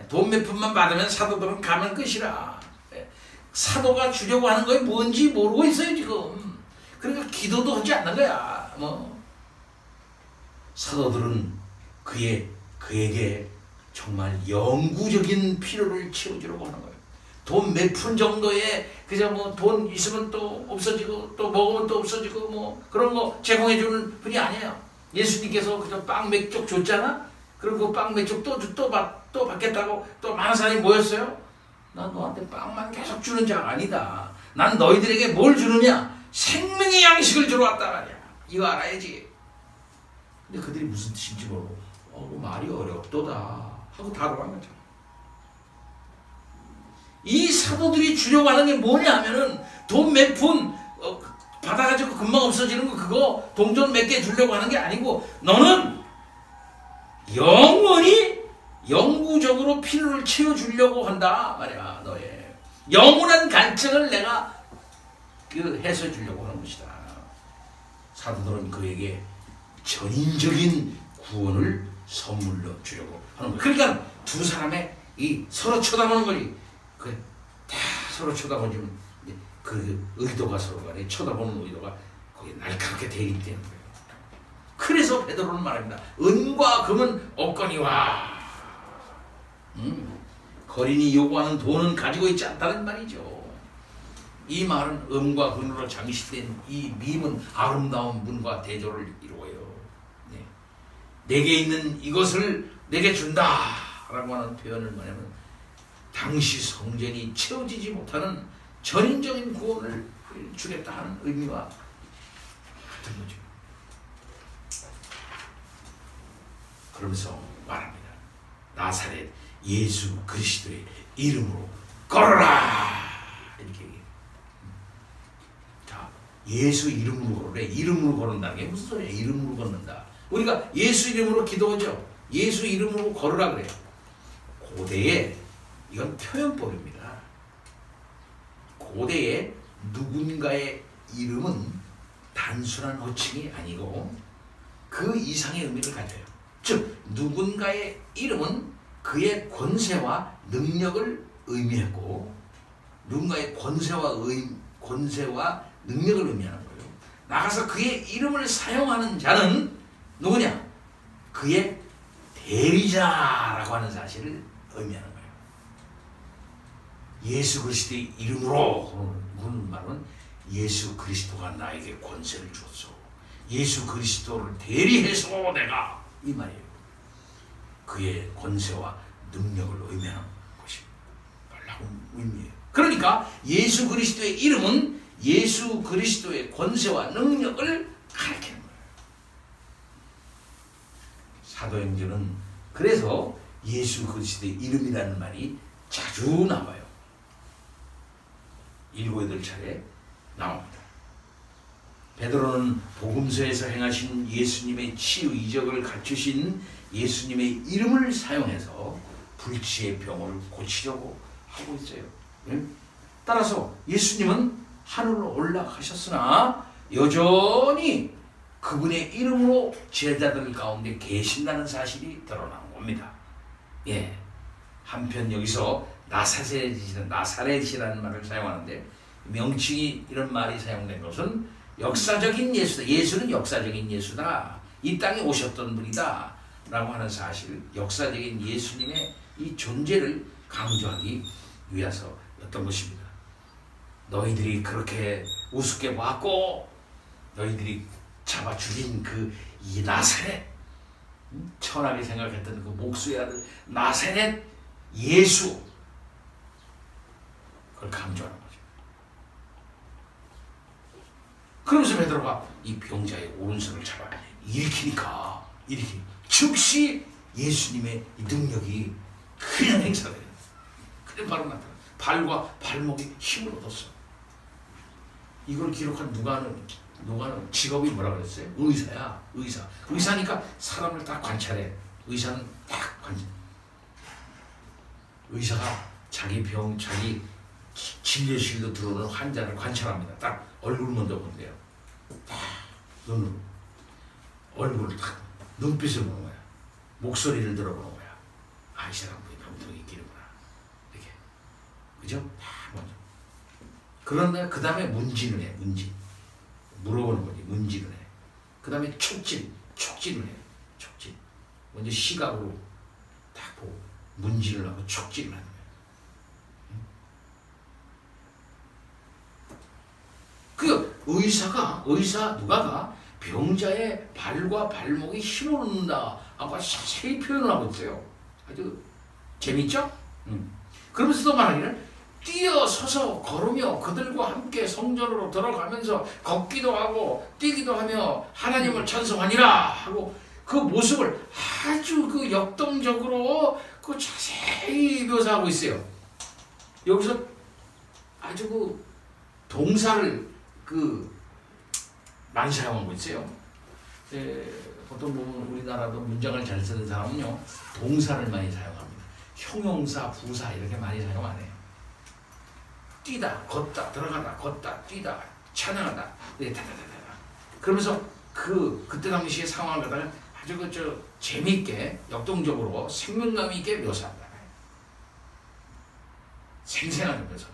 돈 몇 푼만 받으면 사도들은 가면 끝이라. 사도가 주려고 하는 게 뭔지 모르고 있어요 지금. 그러니까 기도도 하지 않는 거야. 사도들은 그에게 정말 영구적인 필요를 채워주려고 하는 거예요. 돈 몇 푼 정도에 그저 돈 있으면 또 없어지고 또 먹으면 또 없어지고 그런 거 제공해주는 분이 아니에요. 예수님께서 그저 빵 몇 쪽 줬잖아. 그리고 빵 몇 쪽 또 받겠다고 또 많은 사람이 모였어요. 난 너한테 빵만 계속 주는 자가 아니다. 난 너희들에게 뭘 주느냐? 생명의 양식을 주러 왔다 말이야. 이거 알아야지. 근데 그들이 무슨 뜻인지 모르고 말이 어렵도다 하고 다 돌아간 거죠. 이 사도들이 주려고 하는 게 뭐냐 하면은 돈 몇 푼 받아가지고 금방 없어지는 거 그거 동전 몇 개 주려고 하는 게 아니고 너는 영원히 영구적으로 필요를 채워주려고 한다 말이야. 너의 영원한 간증을 내가 해서 주려고 하는 것이다. 사도들은 그에게 전인적인 구원을 선물로 주려고 하는 거예요. 그러니까 두 사람의 서로 쳐다보는 거지. 다 서로 쳐다보지만 그 의도가 서로 간에 쳐다보는 의도가 거기 날카롭게 대립되는 거예요. 그래서 베드로는 말합니다. 은과 금은 없거니와 거린이 요구하는 돈은 가지고 있지 않다는 말이죠. 이 말은 은과 금으로 장식된 이 밈은 아름다운 문과 대조를 이루어요. 내게 있는 이것을 내게 준다 라고 하는 표현을 뭐냐면 당시 성전이 채워지지 못하는 전인적인 구원을 주겠다 하는 의미와 같은 거죠. 그러면서 말합니다. 나사렛 예수 그리스도의 이름으로 걸어라 이렇게 얘기해요. 자, 예수 이름으로 걸으래. 이름으로 걸은다는 게 무슨 소리야? 이름으로 걷는다. 우리가 예수 이름으로 기도하죠. 예수 이름으로 걸으라 그래요. 고대에 이건 표현법입니다. 고대에 누군가의 이름은 단순한 호칭이 아니고 그 이상의 의미를 가져요. 즉 누군가의 이름은 그의 권세와 능력을 의미했고 누군가의 권세와 능력을 의미하는 거예요. 나가서 그의 이름을 사용하는 자는 누구냐? 그의 대리자라고 하는 사실을 의미하는 거예요. 예수 그리스도의 이름으로 하는 말은 예수 그리스도가 나에게 권세를 줬어. 예수 그리스도를 대리해서 내가 이 말이에요. 그의 권세와 능력을 의미하는 것이 놀라운 의미예요. 그러니까 예수 그리스도의 이름은 예수 그리스도의 권세와 능력을 가리키는 거예요. 사도행전은 그래서 예수 그리스도의 이름이라는 말이 자주 나와요. 7, 8차례 나옵니다. 베드로는 복음서에서 행하신 예수님의 치유 이적을 갖추신 예수님의 이름을 사용해서 불치의 병을 고치려고 하고 있어요. 따라서 예수님은 하늘로 올라가셨으나 여전히 그분의 이름으로 제자들 가운데 계신다는 사실이 드러나는 겁니다. 예. 한편 여기서 나사렛이라는 말을 사용하는데 명칭이 이런 말이 사용된 것은 역사적인 예수다. 예수는 역사적인 예수다. 이 땅에 오셨던 분이다. 라고 하는 사실, 역사적인 예수님의 이 존재를 강조하기 위해서였던 것입니다. 너희들이 그렇게 우습게 봤고 너희들이 잡아 죽인 이 나사렛, 천하게 생각했던 그 목수의 아들 나사렛 예수, 그걸 강조하는 거죠. 그러면서 베드로가 이 병자의 오른손을 잡아 일으키니까 즉시 예수님의 이 능력이 그냥 행사돼요. 그냥 바로 나타나. 발과 발목이 힘을 얻었어. 이걸 기록한 누가는 직업이 뭐라 그랬어요? 의사야. 의사니까 사람을 딱 관찰해. 의사는 딱 관찰. 의사가 자기 병, 자기 진료실로 들어오는 환자를 관찰합니다. 딱 얼굴 먼저 본대요. 딱 눈으로. 얼굴을 딱 눈빛을 보는 거야. 목소리를 들어보는 거야. 아, 이 사람이 병통이 있기는구나. 이렇게. 그죠? 다 먼저. 그런데 그 다음에 문진을 해. 물어보는 거지. 문진을 해. 그 다음에 촉진을 해. 촉진. 먼저 시각으로 딱 보고 문진을 하고 촉진을 하는 거야. 의사 누가가 병자의 발과 발목에 힘을 얻는다. 아까 자세히 표현을 하고 있어요. 아주 재밌죠? 그러면서 또 말하기를 뛰어서서 걸으며 그들과 함께 성전으로 들어가면서 걷기도 하고 뛰기도 하며 하나님을 찬송하니라 하고 그 모습을 아주 역동적으로 자세히 묘사하고 있어요. 여기서 아주 동사를 많이 사용하고 있어요. 보통 보면 우리나라도 문장을 잘 쓰는 사람은요, 동사를 많이 사용합니다. 형용사, 부사 이렇게 많이 사용 안 해요. 뛰다, 걷다, 들어가다, 걷다, 뛰다, 찬양하다, 다다다다. 그러면서 그때 당시의 상황을 갖다가 아주 재미있게, 역동적으로 생명감 있게 묘사한다. 생생하게 묘사를.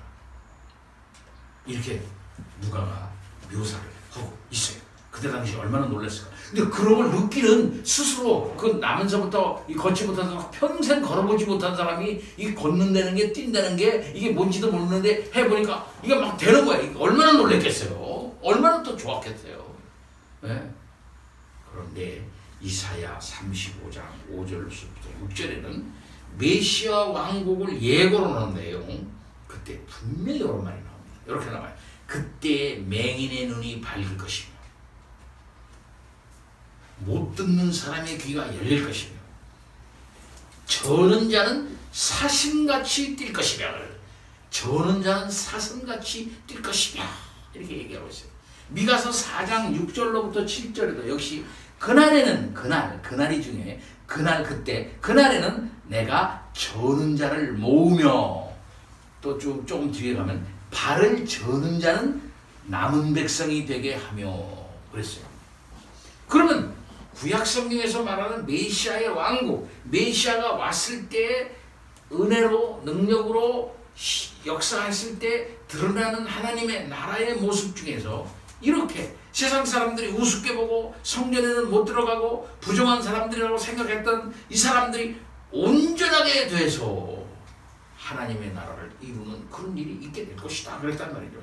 이렇게 누가가 묘사를 하고 있어요. 그때 당시 얼마나 놀랐을까. 근데 그런 걸 느끼는 스스로 나면서부터 걷지 못한 사람, 평생 걸어보지 못한 사람이 이 걷는다는 게, 뛴다는 게 이게 뭔지도 모르는데 해보니까 이게 막 되는 거야. 얼마나 놀랐겠어요. 얼마나 또 좋았겠어요. 네? 그런데 이사야 35장 5절부터 6절에는 메시아 왕국을 예고로 하는 내용, 그때 분명히 이런 말이 나옵니다. 이렇게 나와요. 그때 맹인의 눈이 밝을 것이며 못 듣는 사람의 귀가 열릴 것이며 저는 자는 사슴같이 뛸 것이며 저는 자는 사슴같이 뛸 것이며 이렇게 얘기하고 있어요. 미가서 4장 6절로부터 7절에도 역시 그날이 중요해. 그날에는 내가 저는 자를 모으며 또 조금 뒤에 가면 발을 저는 자는 남은 백성이 되게 하며 그랬어요. 그러면 구약성경에서 말하는 메시아의 왕국, 메시아가 왔을 때 은혜로 능력으로 역사했을 때 드러나는 하나님의 나라의 모습 중에서 이렇게 세상 사람들이 우습게 보고 성전에는 못 들어가고 부정한 사람들이라고 생각했던 이 사람들이 온전하게 돼서 하나님의 나라를 이루는 그런 일이 있게 될 것이다 그랬단 말이죠.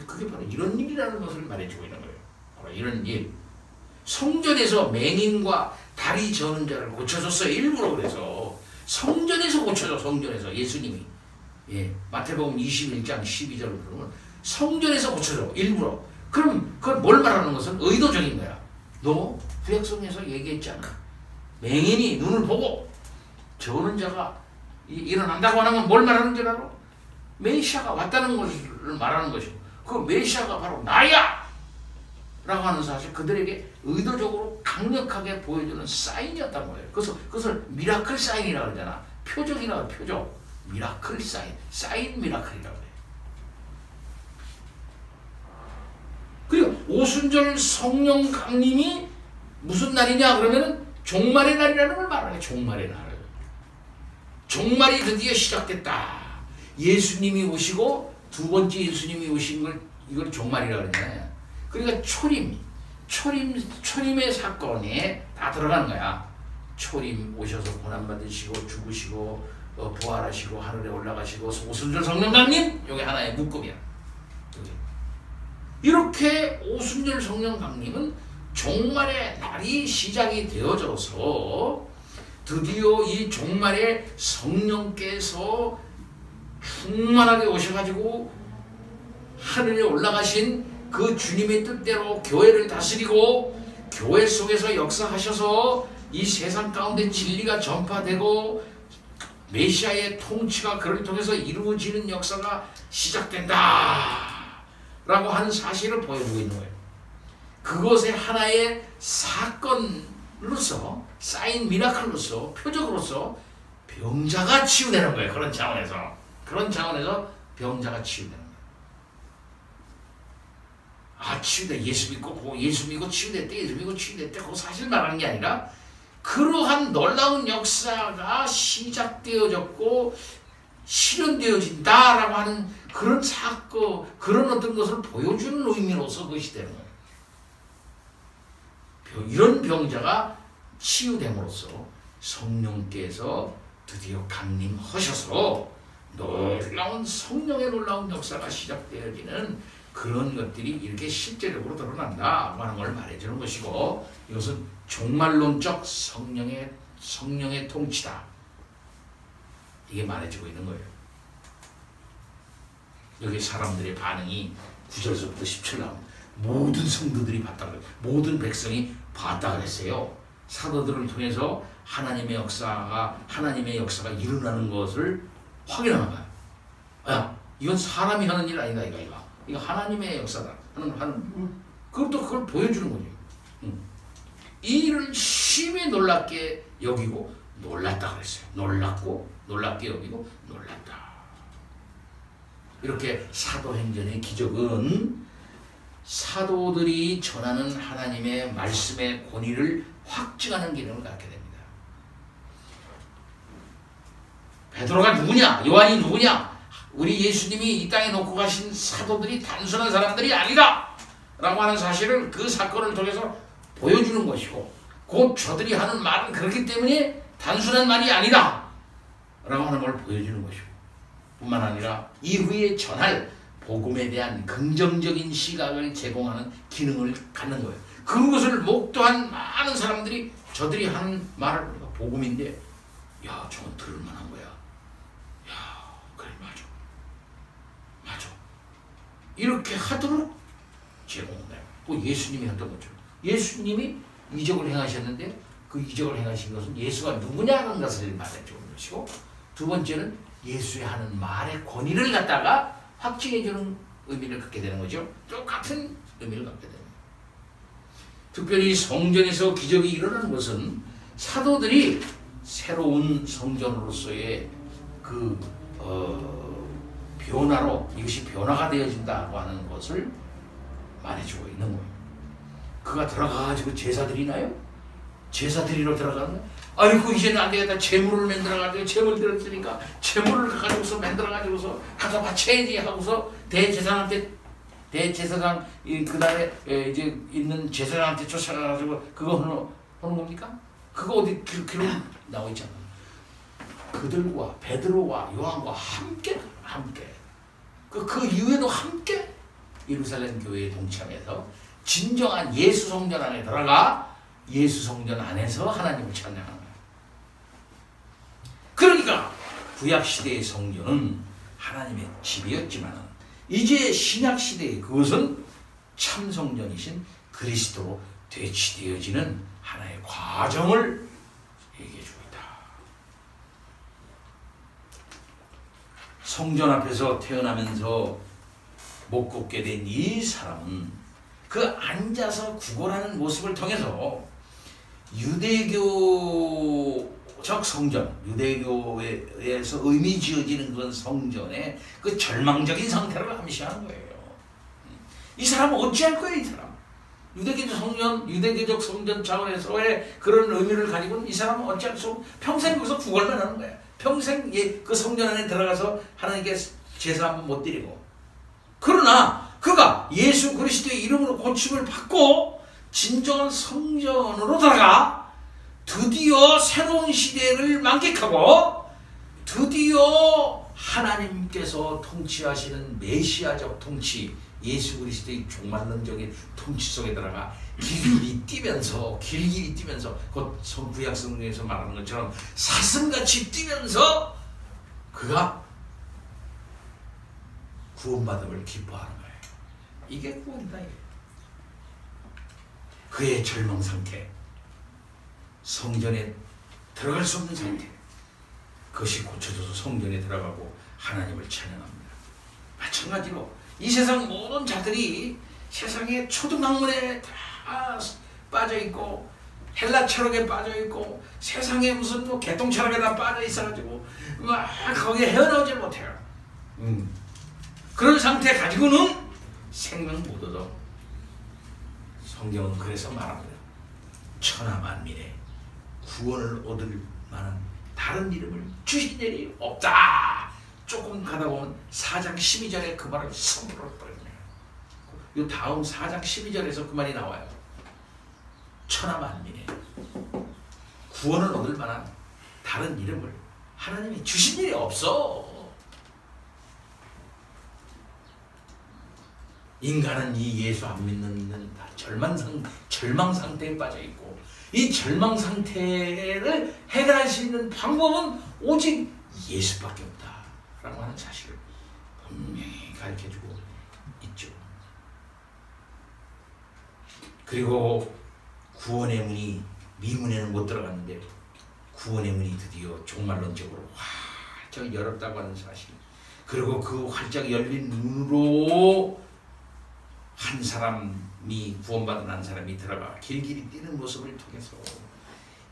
그게 바로 이런 일이라는 것을 말해주고 있는 거예요. 바로 이런 일. 성전에서 맹인과 다리 저는 자를 고쳐줬어요. 일부러. 그래서 성전에서 고쳐줘. 성전에서 예수님이 예, 마태복음 21장 12절을 보면 성전에서 고쳐줘 일부러. 그럼 그건 뭘 말하는 것은 의도적인 거야. 너 구약성에서 얘기했잖아. 맹인이 눈을 보고 저는 자가 일어난다고 하는 건 뭘 말하는 줄 알아? 메시아가 왔다는 것을 말하는 것이고 그 메시아가 바로 나야! 라고 하는 사실 그들에게 의도적으로 강력하게 보여주는 사인이었단 말이에요. 그것을 미라클 사인이라고 그러잖아. 표적이라고 표적. 미라클 사인. 사인 미라클이라고 해요. 그리고 오순절 성령 강림이 무슨 날이냐 그러면은 종말의 날이라는 걸 말하네. 종말의 날. 종말이 드디어 시작됐다. 예수님이 오시고 두 번째 예수님이 오신 걸 이걸 종말이라고 그러잖아요. 그러니까 초림의 사건에 다 들어가는 거야. 초림 오셔서 고난받으시고 죽으시고 부활하시고 하늘에 올라가시고 오순절 성령 강림 이게 하나의 묶음이야. 이렇게 오순절 성령 강림은 종말의 날이 시작이 되어져서 드디어 이 종말에 성령께서 충만하게 오셔가지고 하늘에 올라가신 그 주님의 뜻대로 교회를 다스리고 교회 속에서 역사하셔서 이 세상 가운데 진리가 전파되고 메시아의 통치가 그를 통해서 이루어지는 역사가 시작된다 라고 하는 사실을 보여주고 있는 거예요. 그것의 하나의 사건으로서 사인 미라클로서 표적으로서 병자가 치유되는 거예요. 그런 차원에서 병자가 치유되는 거예요. 아, 치유돼. 예수 믿고 치유됐대. 예수 믿고 치유됐대. 그거 사실 말하는 게 아니라 그러한 놀라운 역사가 시작되어졌고 실현되어진다라고 하는 그런 사건, 그런 어떤 것을 보여주는 의미로서 그것이 되는 거예요. 이런 병자가 치유됨으로써 성령께서 드디어 강림하셔서 성령의 놀라운 역사가 시작되어지는 그런 것들이 이렇게 실제적으로 드러난다고 하는 걸 말해주는 것이고 이것은 종말론적 성령의 통치다. 이게 말해주고 있는 거예요. 여기 사람들의 반응이 9절서부터 17절 나옵니다. 모든 성도들이 봤다 그래요. 모든 백성이 봤다 그랬어요. 사도들을 통해서 하나님의 역사가 일어나는 것을 확인하는 거야. 야, 이건 사람이 하는 일 아니다 이거 하나님의 역사다 그것도 그걸 보여주는 거죠. 이 일을 심히 놀랍게 여기고 놀랐다 그랬어요. 놀랍게 여기고 놀랐다. 이렇게 사도행전의 기적은 사도들이 전하는 하나님의 말씀의 권위를 확증하는 기능을 갖게 됩니다. 베드로가 누구냐? 요한이 누구냐? 우리 예수님이 이 땅에 놓고 가신 사도들이 단순한 사람들이 아니다! 라고 하는 사실을 그 사건을 통해서 보여주는 것이고 곧 저들이 하는 말은 그렇기 때문에 단순한 말이 아니다! 라고 하는 걸 보여주는 것이고 뿐만 아니라 이후에 전할 복음에 대한 긍정적인 시각을 제공하는 기능을 갖는 거예요. 그것을 목도한 많은 사람들이 저들이 하는 말을 복음인데 야 저건 들을만한 거야. 야 그래 맞아. 이렇게 하도록 제공해요. 그 예수님이 했던 거죠. 예수님이 이적을 행하셨는데 그 이적을 행하신 것은 예수가 누구냐는 것을 말해주는 것이고 두 번째는 예수의 하는 말의 권위를 갖다가 확증해주는 의미를 갖게 되는 거죠. 똑같은 의미를 갖게 됩니다. 특별히 성전에서 기적이 일어나는 것은 사도들이 새로운 성전으로서의 그 변화로 이것이 변화가 되어진다고 하는 것을 말해주고 있는 거예요. 그가 들어가가지고 제사 드리나요? 제사 드리러 들어가는 거예요? 아이고 이제는 안 되겠다. 재물을 만들어가지고 재물 들었으니까 재물을 가지고서 만들어가지고서 가서 바쳐야지 하고서 대제사장 그날에 이제 있는 제사장한테 쫓아가가지고 그거 하는 겁니까? 그거 어디 기록 나와 있잖아. 그들과 베드로와 요한과 함께 그 이후에도 함께 예루살렘 교회에 동참해서 진정한 예수 성전 안에 들어가 예수 성전 안에서 하나님을 찬양하는 거예요. 그러니까 구약 시대의 성전은 하나님의 집이었지만 이제 신약시대의 그것은 참성전이신 그리스도로 대치되어지는 하나의 과정을 얘기해주고 있다. 성전 앞에서 태어나면서 못 걷게 된 이 사람은 그 앉아서 구걸하는 모습을 통해서 유대교적 성전, 유대교에서 의미 지어지는 그런 성전의 그 절망적인 상태를 암시하는 거예요. 이 사람은 어찌할 거예요, 이 사람? 유대교적 성전 차원에서의 그런 의미를 가지고는 이 사람은 어찌할 수 없고 평생 거기서 구걸만 하는 거야. 평생 그 성전 안에 들어가서 하나님께 제사 한번 못 드리고. 그러나 그가 예수 그리스도의 이름으로 고침을 받고 진정한 성전으로 들어가 드디어 새로운 시대를 만끽하고 드디어 하나님께서 통치하시는 메시아적 통치, 예수 그리스도의 종말론적인 통치 속에 들어가 길길이 뛰면서 곧 구약 성경에서 말하는 것처럼 사슴같이 뛰면서 그가 구원받음을 기뻐하는 거예요. 이게 구원이다. 그의 절망 상태, 성전에 들어갈 수 없는 상태, 그것이 고쳐져서 성전에 들어가고 하나님을 찬양합니다. 마찬가지로 이 세상 모든 자들이 세상의 초등학문에 다 빠져있고 헬라 철학에 빠져있고 세상에 무슨 뭐 개똥 철학에 다 빠져있어가지고 막 거기에 헤어나오질 못해요. 그런 상태 가지고는 생명 못 얻어. 성경은 그래서 말합니다. 천하만민의 구원을 얻을 만한 다른 이름을 주신 일이 없다. 조금 가다 보면 4장 12절에 그 말을 선포해버립니다. 이 다음 4장 12절에서 그 말이 나와요. 천하만민의 구원을 얻을 만한 다른 이름을 하나님이 주신 일이 없어. 인간은 이 예수 안 믿는 이는 다 절망 상태에 빠져 있고 이 절망 상태를 해결할 수 있는 방법은 오직 예수밖에 없다라고 하는 사실을 분명히 가르쳐주고 있죠. 그리고 구원의 문이 미문에는 못 들어갔는데 구원의 문이 드디어 종말론적으로 활짝 열었다고 하는 사실. 그리고 그 활짝 열린 문으로 한 사람이 구원받은 한 사람이 들어가 길길이 뛰는 모습을 통해서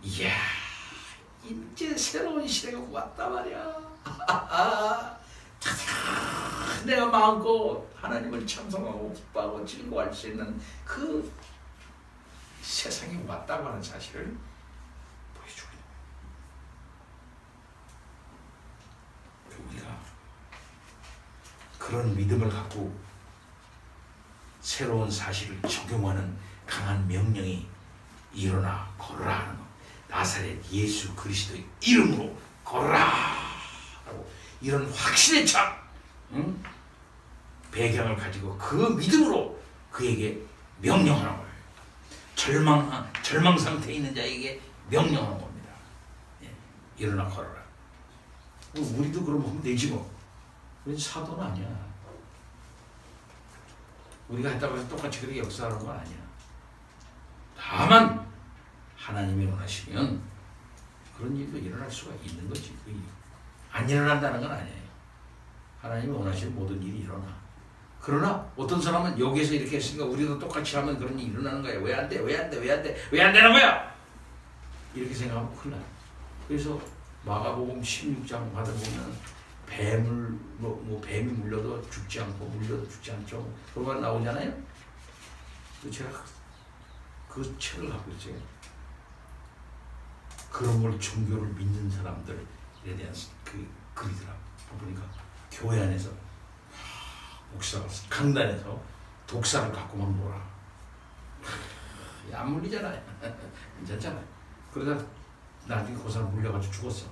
이야 이제 새로운 시대가 왔다 말이야. 내가 마음껏 하나님을 참성하고 기뻐하고 즐거워할 수 있는 그 세상이 왔다고 하는 사실을 보여주고 있는 거예요. 우리가 그런 믿음을 갖고 새로운 사실을 적용하는 강한 명령이 일어나 걸어라 하는 것. 나사렛 예수 그리스도의 이름으로 걸어라 하고 이런 확신에 찬 배경을 가지고 그 믿음으로 그에게 명령하는 거예요. 절망 상태에 있는 자에게 명령하는 겁니다. 예, 일어나 걸어라. 우리도 그럼 하면 되지 뭐. 우리 사도는 아니야. 우리가 했다고 해서 똑같이 그렇게 역사하는 건 아니야. 다만 하나님이 원하시면 그런 일도 일어날 수가 있는 거지. 안 일어난다는 건 아니에요. 하나님이 원하시는 모든 일이 일어나. 그러나 어떤 사람은 여기에서 이렇게 했으니까 우리도 똑같이 하면 그런 일이 일어나는 거야. 왜 안 돼? 왜 안 돼? 왜 안 돼? 왜 안 되는 거야? 이렇게 생각하면 큰일 나요. 그래서 마가복음 16장 받아보면 뱀이 물려도 죽지 않고 물려도 죽지 않죠. 그런 말 나오잖아요. 제가 그 책을 갖고 있어요. 그런 걸 종교를 믿는 사람들에 대한 그 글이더라. 보니까 교회 안에서 목사가 강단에서 독사를 갖고 막 놀아. 안 물리잖아요. 괜찮잖아요. 그러다 나중에 그 사람 물려가지고 죽었어.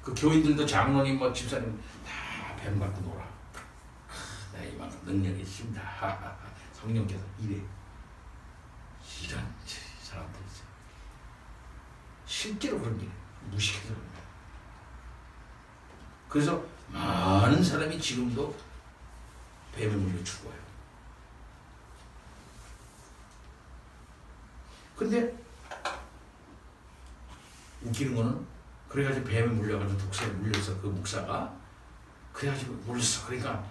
그 교인들도 장로님 뭐 집사님 다 뱀 갖고 놀아. 내가 이만큼 능력이 있습니다. 성령께서 이래. 이런 사람들 있어요. 실제로 그런 일 무식해서 그런 거야. 그래서 많은 사람이 지금도 뱀에 물려 죽어요. 근데 웃기는 거는 그래가지고 뱀에 물려가지고 독사에 물려서 그 목사가 그래가지고 물렸어. 그러니까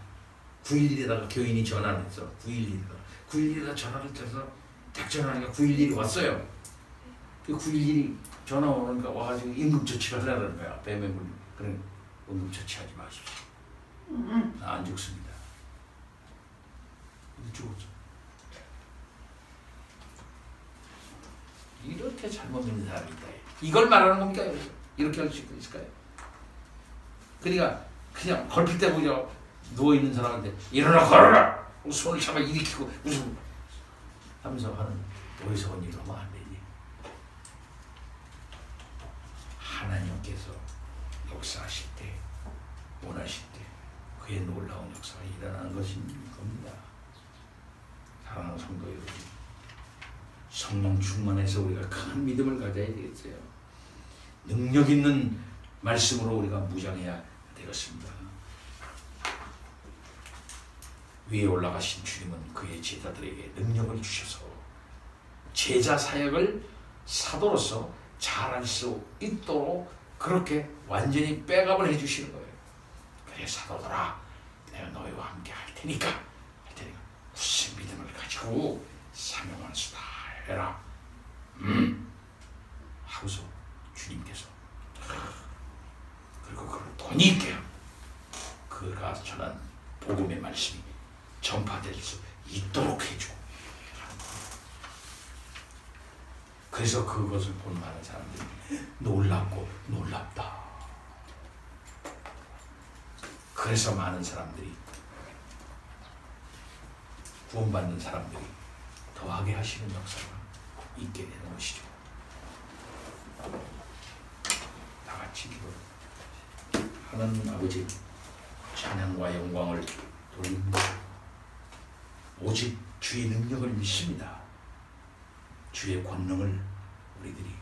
911에다가 교인이 전화를 했어. 911에다가 전화를 해서 딱 전화하니까 911이 왔어요. 그 911이 전화 오니까 와가지고 응급조치를 하려는 거야. 뱀에 물려. 그래, 응급조치하지 마십시오. 나 안 죽습니다. 죽었죠. 이렇게 잘못 믿는 사람이 있다. 이걸 말하는 겁니까? 이렇게 할 수 있을까요? 그러니까 그냥 걸필 때 그냥 누워있는 사람한테 일어나 걸어라! 손을 잡아 일으키고 무슨 하면서 하는 어리석은 일을 하면 안 되지. 하나님께서 역사하실 때, 원하실 때 그의 놀라운 역사가 일어나는 것인 겁니다. 사랑하는 성도 여러분, 성령 충만해서 우리가 큰 믿음을 가져야 되겠어요. 능력 있는 말씀으로 우리가 무장해야 되겠습니다. 위에 올라가신 주님은 그의 제자들에게 능력을 주셔서 제자 사역을 사도로서 잘할 수 있도록 그렇게 완전히 백업을 해주시는 거예요. 그래 사도들아, 내가 너희와 함께 할 테니까 굳이 믿음을 가지고 사명을 다 해라. 하고서 주님께서 그리고 그걸 돈이 있게 그가 전한 복음의 말씀이 전파될 수 있도록 해주고, 그래서 그것을 본 많은 사람들이 놀랍고 놀랍다. 그래서 많은 사람들이 구원받는 사람들이 더하게 하시는 역사가 있게 되는 것이죠. 다 같이 기도. 하나님 아버지, 찬양과 영광을 돌립니다. 오직 주의 능력을 믿습니다. 주의 권능을 우리들이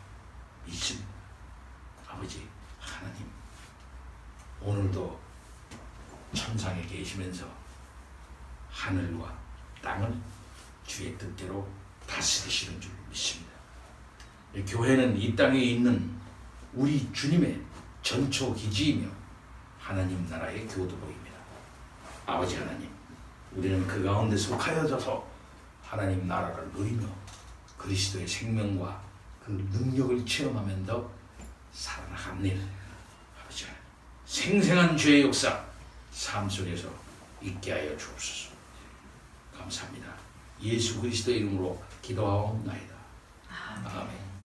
믿습니다. 아버지 하나님, 오늘도 천상에 계시면서 하늘과 땅을 주의 뜻대로 다스리시는 줄 믿습니다. 교회는 이 땅에 있는 우리 주님의 전초 기지이며 하나님 나라의 교도로입니다. 아버지 하나님, 우리는 그 가운데 속하여져서 하나님 나라를 누리며 그리스도의 생명과 그 능력을 체험하면서 살아나갑니다. 아버지 하나님, 생생한 죄의 역사 삶 속에서 있게 하여 주옵소서. 감사합니다. 예수 그리스도의 이름으로 기도하옵나이다.